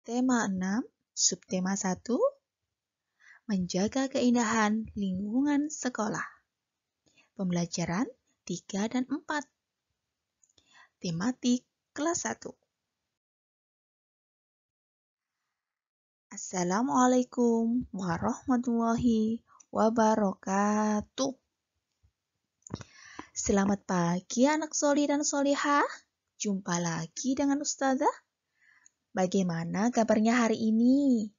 Tema 6, subtema 1, menjaga keindahan lingkungan sekolah. Pembelajaran 3 dan 4. Tematik kelas 1. Assalamualaikum warahmatullahi wabarakatuh. Selamat pagi anak soli dan solihah. Jumpa lagi dengan Ustazah. Bagaimana kabarnya hari ini?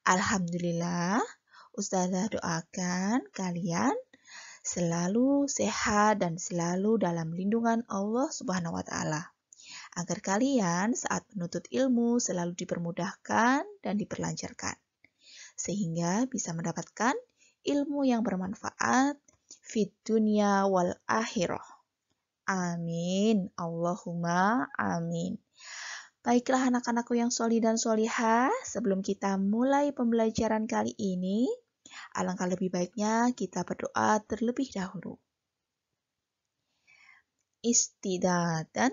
Alhamdulillah, Ustazah doakan kalian selalu sehat dan selalu dalam lindungan Allah Subhanahu wa Ta'ala. Agar kalian saat menuntut ilmu selalu dipermudahkan dan diperlancarkan. Sehingga bisa mendapatkan ilmu yang bermanfaat fid dunya wal akhirah. Amin. Allahumma amin. Baiklah anak-anakku yang solih dan solihah, sebelum kita mulai pembelajaran kali ini, alangkah lebih baiknya kita berdoa terlebih dahulu. Istidadan,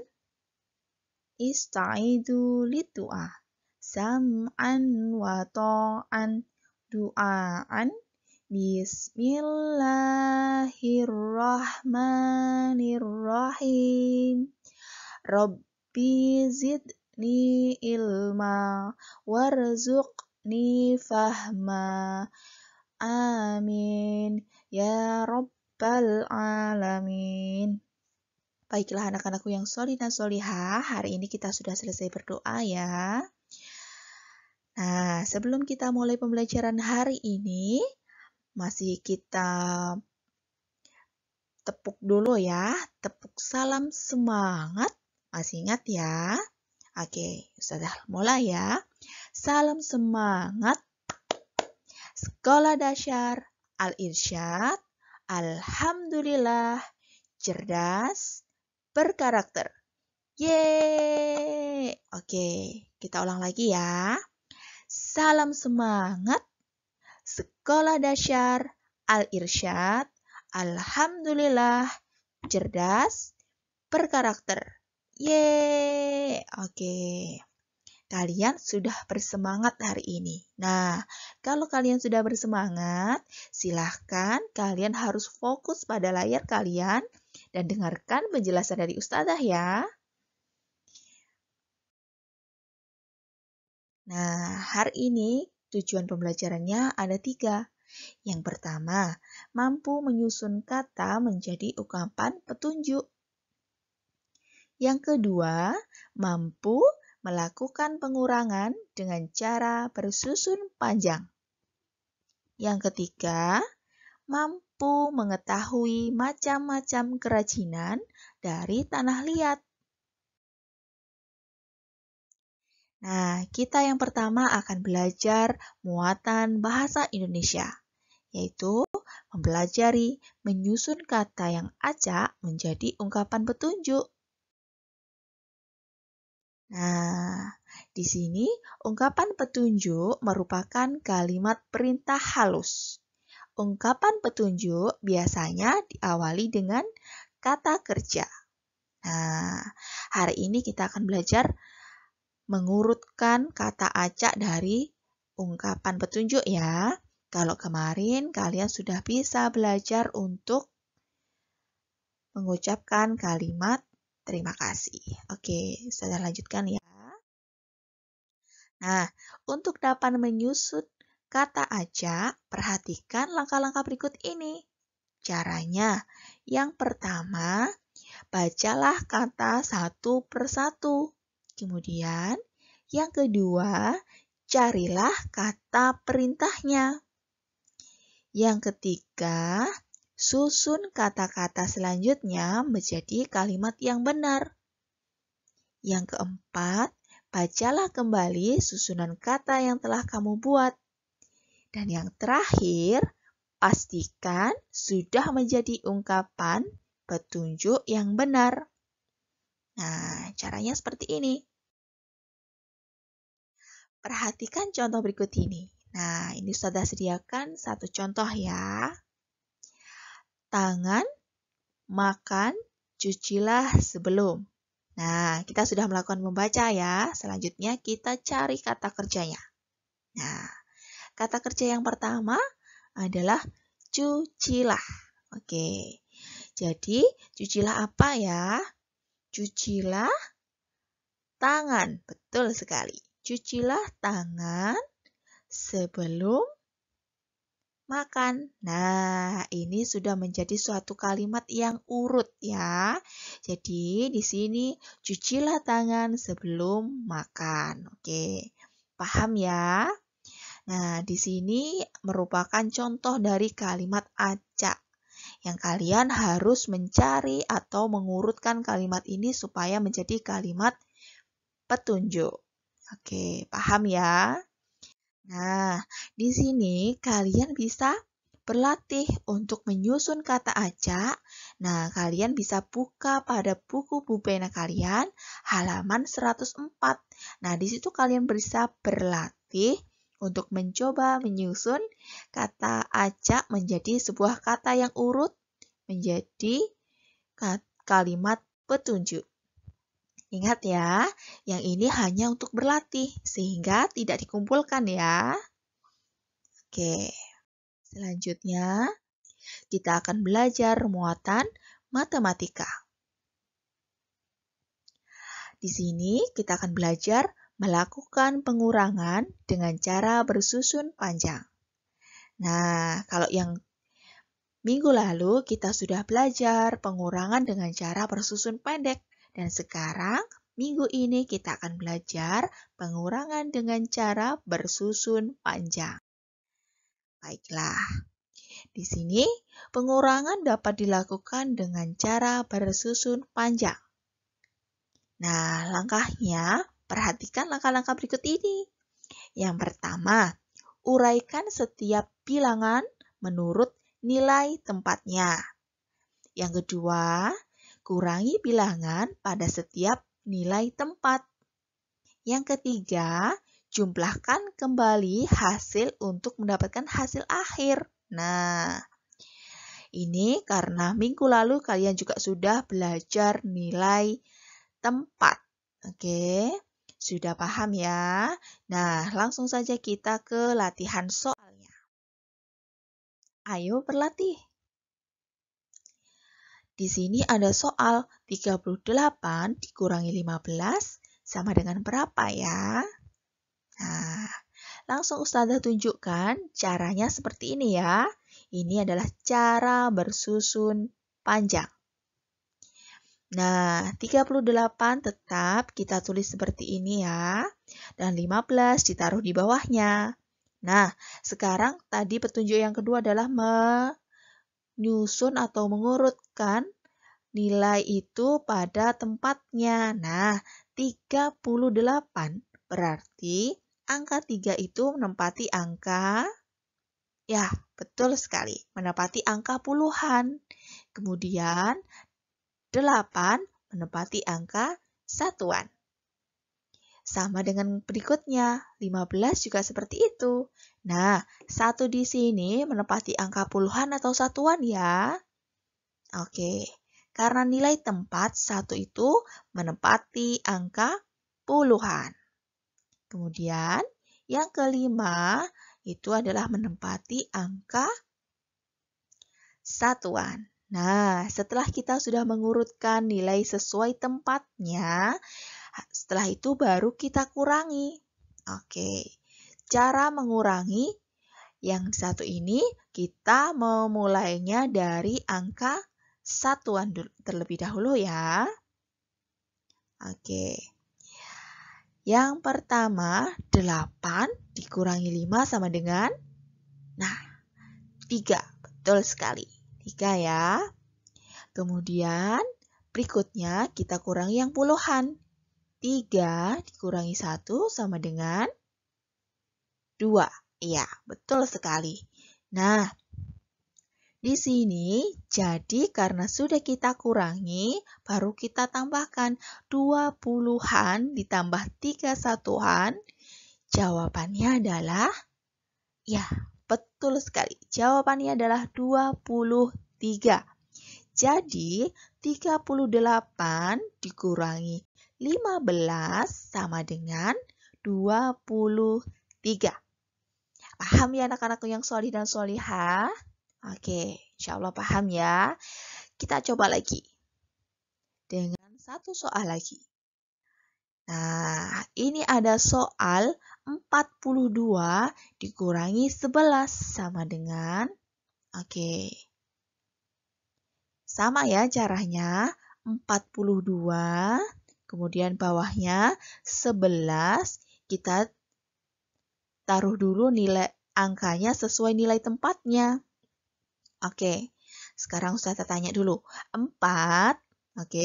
ista'idu lidu'a, sam'an wa ta'an, du'aan, bismillahirrahmanirrahim. Rabbi zidni ilma warzuqni fahma. Amin. Ya Rabbal Alamin. Baiklah anak-anakku yang solih dan solihah, hari ini kita sudah selesai berdoa ya. Nah, sebelum kita mulai pembelajaran hari ini, masih kita tepuk dulu ya. Tepuk salam semangat. Masih ingat ya? Oke, Ustazah mulai ya. Salam semangat. Sekolah Dasar Al-Irsyad, alhamdulillah, cerdas, berkarakter. Yeay! Oke, kita ulang lagi ya. Salam semangat. Sekolah Dasar Al-Irsyad, alhamdulillah, cerdas, berkarakter. Yeay! Oke. Kalian sudah bersemangat hari ini. Nah, kalau kalian sudah bersemangat, silahkan kalian harus fokus pada layar kalian dan dengarkan penjelasan dari Ustazah ya. Nah, hari ini tujuan pembelajarannya ada 3. Yang pertama, mampu menyusun kata menjadi ungkapan petunjuk. Yang kedua, mampu melakukan pengurangan dengan cara bersusun panjang. Yang ketiga, mampu mengetahui macam-macam kerajinan dari tanah liat. Nah, kita yang pertama akan belajar muatan bahasa Indonesia, yaitu mempelajari menyusun kata yang acak menjadi ungkapan petunjuk. Nah, di sini ungkapan petunjuk merupakan kalimat perintah halus. Ungkapan petunjuk biasanya diawali dengan kata kerja. Nah, hari ini kita akan belajar mengurutkan kata acak dari ungkapan petunjuk ya. Kalau kemarin kalian sudah bisa belajar untuk mengucapkan kalimat terima kasih. Oke, saya lanjutkan ya. Nah, untuk dapat menyusun kata acak, perhatikan langkah-langkah berikut ini. Caranya, yang pertama, bacalah kata satu persatu. Kemudian, yang kedua, carilah kata perintahnya. Yang ketiga, susun kata-kata selanjutnya menjadi kalimat yang benar. Yang keempat, bacalah kembali susunan kata yang telah kamu buat. Dan yang terakhir, pastikan sudah menjadi ungkapan petunjuk yang benar. Nah, caranya seperti ini. Perhatikan contoh berikut ini. Nah, ini sudah sediakan satu contoh ya. Tangan, makan, cucilah sebelum. Nah, kita sudah melakukan membaca ya. Selanjutnya kita cari kata kerjanya. Nah, kata kerja yang pertama adalah cucilah. Oke, jadi cucilah apa ya? Cucilah tangan. Betul sekali. Cucilah tangan sebelum makan. Nah, ini sudah menjadi suatu kalimat yang urut ya. Jadi, di sini cucilah tangan sebelum makan. Oke, paham ya? Nah, di sini merupakan contoh dari kalimat acak yang kalian harus mencari atau mengurutkan kalimat ini supaya menjadi kalimat petunjuk. Oke, paham ya? Nah, di sini kalian bisa berlatih untuk menyusun kata acak. Nah, kalian bisa buka pada buku pena kalian halaman 104. Nah, di situ kalian bisa berlatih untuk mencoba menyusun kata acak menjadi sebuah kata yang urut menjadi kalimat petunjuk. Ingat ya, yang ini hanya untuk berlatih, sehingga tidak dikumpulkan ya. Oke, selanjutnya kita akan belajar muatan matematika. Di sini kita akan belajar melakukan pengurangan dengan cara bersusun panjang. Nah, kalau yang minggu lalu kita sudah belajar pengurangan dengan cara bersusun pendek. Dan sekarang, minggu ini kita akan belajar pengurangan dengan cara bersusun panjang. Baiklah, di sini pengurangan dapat dilakukan dengan cara bersusun panjang. Nah, langkahnya, perhatikan langkah-langkah berikut ini. Yang pertama, uraikan setiap bilangan menurut nilai tempatnya. Yang kedua, kurangi bilangan pada setiap nilai tempat. Yang ketiga, jumlahkan kembali hasil untuk mendapatkan hasil akhir. Nah, ini karena minggu lalu kalian juga sudah belajar nilai tempat. Oke, sudah paham ya? Nah, langsung saja kita ke latihan soalnya. Ayo berlatih. Di sini ada soal 38 dikurangi 15 sama dengan berapa ya? Nah, langsung Ustazah tunjukkan caranya seperti ini ya. Ini adalah cara bersusun panjang. Nah, 38 tetap kita tulis seperti ini ya. Dan 15 ditaruh di bawahnya. Nah, sekarang tadi petunjuk yang kedua adalah menyusun atau mengurutkan nilai itu pada tempatnya. Nah, 38 berarti angka 3 itu menempati angka, ya betul sekali, menempati angka puluhan. Kemudian 8 menempati angka satuan. Sama dengan berikutnya, 15 juga seperti itu. Nah, 1 di sini menempati angka puluhan atau satuan ya. Oke, karena nilai tempat 1 itu menempati angka puluhan. Kemudian, yang kelima itu adalah menempati angka satuan. Nah, setelah kita sudah mengurutkan nilai sesuai tempatnya, setelah itu baru kita kurangi. Oke, cara mengurangi yang satu ini kita memulainya dari angka satuan terlebih dahulu ya. Oke. Yang pertama, 8 dikurangi 5 sama dengan, nah, 3. Betul sekali. 3 ya. Kemudian, berikutnya kita kurangi yang puluhan. 3 dikurangi 1 sama dengan 2. Iya, betul sekali. Nah, di sini jadi karena sudah kita kurangi, baru kita tambahkan 20-an ditambah 3 satuan. Jawabannya adalah, ya betul sekali. Jawabannya adalah 23. Jadi 38 dikurangi 15 sama dengan 23. Paham ya anak-anakku yang sholih dan sholihah? Oke, insya Allah paham ya. Kita coba lagi dengan satu soal lagi. Nah, ini ada soal 42 dikurangi 11 sama dengan, sama ya caranya, 42, kemudian bawahnya 11, kita taruh dulu nilai angkanya sesuai nilai tempatnya. Sekarang Ustazah tanya dulu, 4,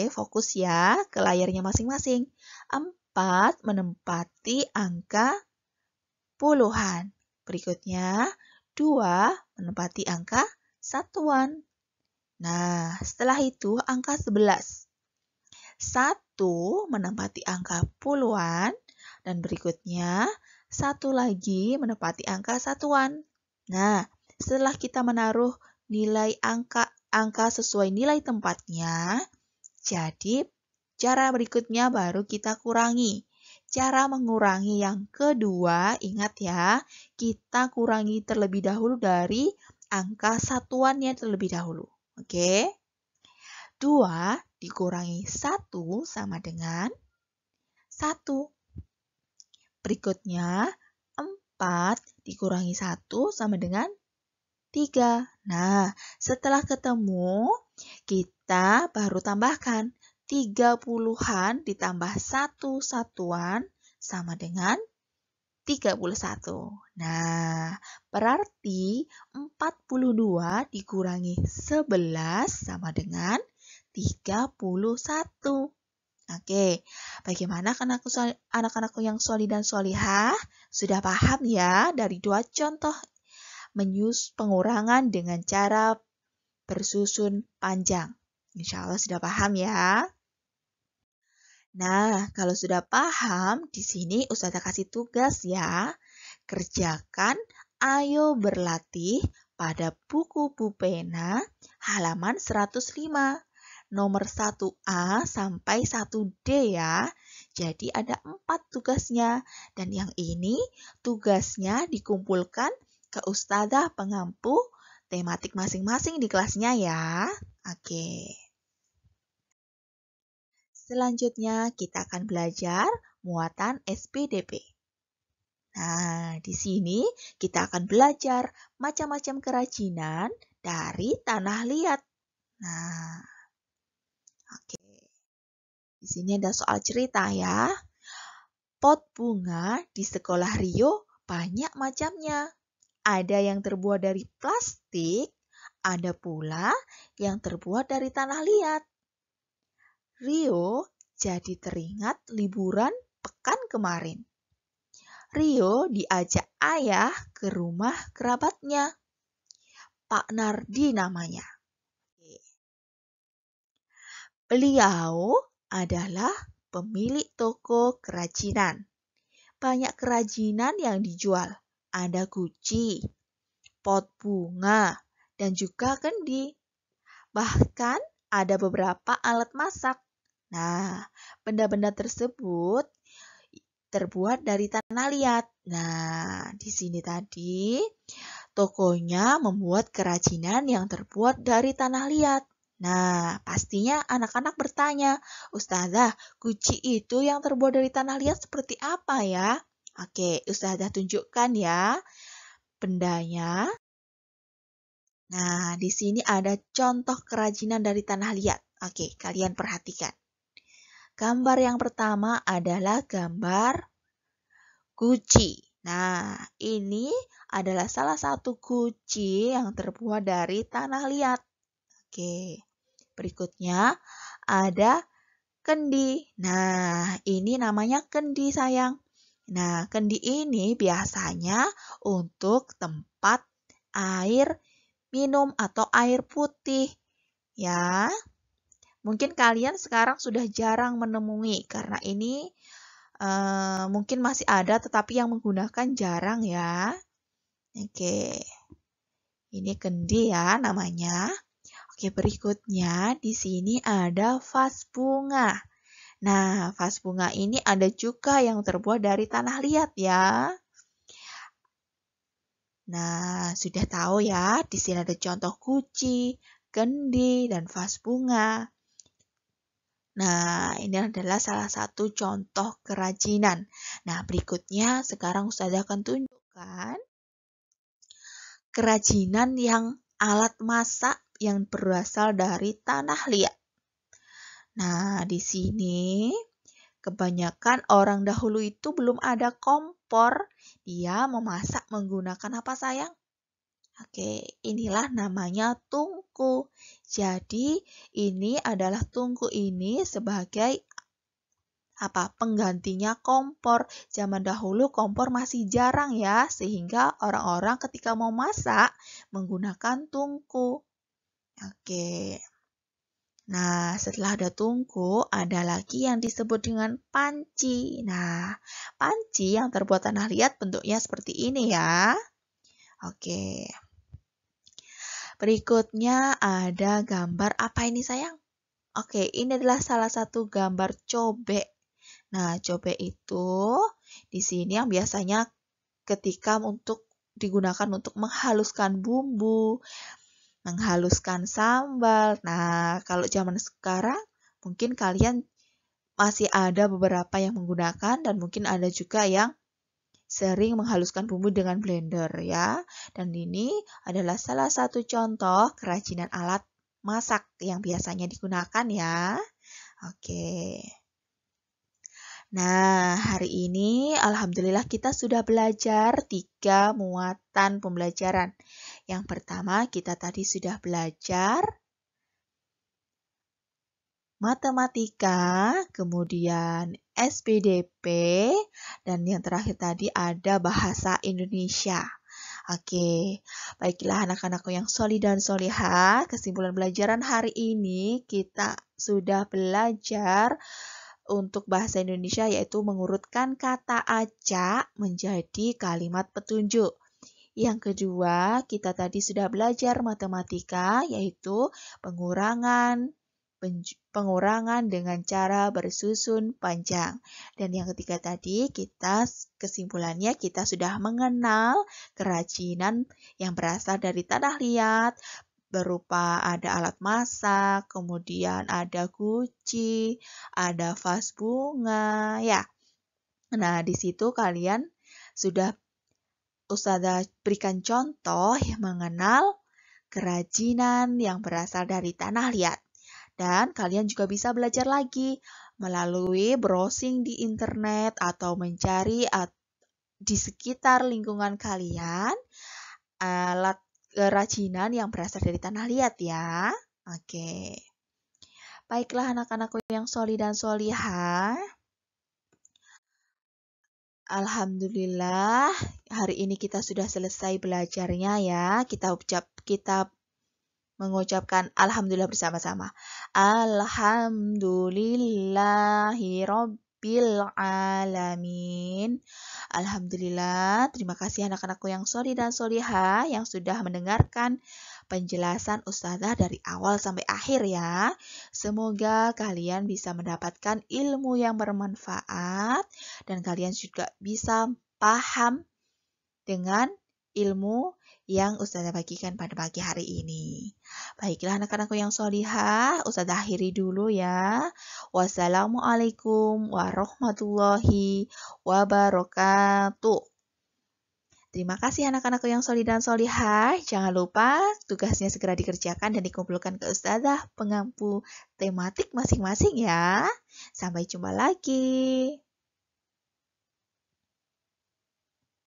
fokus ya ke layarnya masing-masing. 4 menempati angka puluhan. Berikutnya, 2 menempati angka satuan. Nah, setelah itu angka 11. 1 menempati angka puluhan. Dan berikutnya, 1 lagi menempati angka satuan. Nah, setelah kita menaruh nilai angka sesuai nilai tempatnya, jadi cara berikutnya baru kita kurangi. Cara mengurangi yang kedua, ingat ya, kita kurangi terlebih dahulu dari angka satuannya terlebih dahulu. 2 dikurangi 1 sama dengan 1. Berikutnya, 4 dikurangi 1 sama dengan 3. Nah, setelah ketemu, kita baru tambahkan 30-an ditambah 1 satuan sama dengan 31. Nah, berarti 42 dikurangi 11 sama dengan 31. Bagaimana anak-anakku yang sholih dan sholihah? Sudah paham ya dari dua contoh pengurangan dengan cara bersusun panjang. Insya Allah sudah paham ya. Nah, kalau sudah paham, di sini Ustazah kasih tugas ya. Kerjakan Ayo Berlatih pada buku pena halaman 105. Nomor 1A sampai 1D ya. Jadi ada 4 tugasnya. Dan yang ini tugasnya dikumpulkan ke Ustazah pengampu tematik masing-masing di kelasnya ya. Selanjutnya kita akan belajar muatan SPDP. Nah, di sini kita akan belajar macam-macam kerajinan dari tanah liat. Nah, di sini ada soal cerita ya. Pot bunga di sekolah Rio banyak macamnya. Ada yang terbuat dari plastik, ada pula yang terbuat dari tanah liat. Rio jadi teringat liburan pekan kemarin. Rio diajak ayah ke rumah kerabatnya. Pak Nardi namanya. Beliau adalah pemilik toko kerajinan. Banyak kerajinan yang dijual. Ada guci, pot bunga, dan juga kendi. Bahkan ada beberapa alat masak. Nah, benda-benda tersebut terbuat dari tanah liat. Nah, di sini tadi tokonya membuat kerajinan yang terbuat dari tanah liat. Nah, pastinya anak-anak bertanya, Ustazah, guci itu yang terbuat dari tanah liat seperti apa ya? Ustazah tunjukkan ya bendanya. Nah, di sini ada contoh kerajinan dari tanah liat. Kalian perhatikan. Gambar yang pertama adalah gambar guci. Nah, ini adalah salah satu guci yang terbuat dari tanah liat. Berikutnya ada kendi. Nah, ini namanya kendi sayang. Nah, kendi ini biasanya untuk tempat air minum atau air putih. Ya, mungkin kalian sekarang sudah jarang menemui karena ini mungkin masih ada tetapi yang menggunakan jarang ya. Ini kendi ya namanya. Oke, berikutnya di sini ada vas bunga. Nah, vas bunga ini ada juga yang terbuat dari tanah liat ya. Nah, sudah tahu ya, di sini ada contoh guci, kendi, dan vas bunga. Nah, ini adalah salah satu contoh kerajinan. Nah, berikutnya sekarang Ustazah akan tunjukkan kerajinan yang alat masak yang berasal dari tanah liat. Nah, di sini kebanyakan orang dahulu itu belum ada kompor. Dia memasak menggunakan apa sayang? Oke, inilah namanya tungku. Jadi, ini adalah tungku ini sebagai penggantinya kompor. Zaman dahulu kompor masih jarang ya, sehingga orang-orang ketika mau masak menggunakan tungku. Oke. Nah, setelah ada tungku, ada lagi yang disebut dengan panci. Nah, panci yang terbuat tanah liat bentuknya seperti ini ya. Oke. Berikutnya ada gambar apa ini sayang? Oke, ini adalah salah satu gambar cobek. Nah, cobek itu di sini yang biasanya ketika digunakan untuk menghaluskan bumbu, menghaluskan sambal. Nah, kalau zaman sekarang mungkin kalian masih ada beberapa yang menggunakan dan mungkin ada juga yang sering menghaluskan bumbu dengan blender ya. Dan ini adalah salah satu contoh kerajinan alat masak yang biasanya digunakan ya. Oke. Nah, hari ini alhamdulillah kita sudah belajar 3 muatan pembelajaran. Yang pertama kita tadi sudah belajar matematika, kemudian SPDP, dan yang terakhir tadi ada bahasa Indonesia. Oke, baiklah anak-anakku yang solih dan solihah, kesimpulan pelajaran hari ini kita sudah belajar untuk bahasa Indonesia yaitu mengurutkan kata acak menjadi kalimat petunjuk. Yang kedua, kita tadi sudah belajar matematika yaitu pengurangan dengan cara bersusun panjang. Dan yang ketiga tadi, kesimpulannya kita sudah mengenal kerajinan yang berasal dari tanah liat, berupa ada alat masak, kemudian ada guci, ada vas bunga, ya. Nah, di situ kalian sudah Ustazah berikan contoh yang mengenal kerajinan yang berasal dari tanah liat. Dan kalian juga bisa belajar lagi melalui browsing di internet atau mencari di sekitar lingkungan kalian alat kerajinan yang berasal dari tanah liat ya. Oke. Baiklah anak-anakku yang solih dan solihah. Alhamdulillah hari ini kita sudah selesai belajarnya ya. Kita mengucapkan alhamdulillah bersama-sama. Alhamdulillahirabbil alamin. Alhamdulillah, terima kasih anak-anakku yang solih dan solihah yang sudah mendengarkan penjelasan Ustazah dari awal sampai akhir ya. Semoga kalian bisa mendapatkan ilmu yang bermanfaat dan kalian juga bisa paham dengan ilmu yang Ustazah bagikan pada pagi hari ini. Baiklah anak-anakku yang solihah, Ustazah akhiri dulu ya. Wassalamualaikum warahmatullahi wabarakatuh. Terima kasih anak-anakku yang solih dan solihah. Jangan lupa tugasnya segera dikerjakan dan dikumpulkan ke Ustazah pengampu tematik masing-masing ya. Sampai jumpa lagi.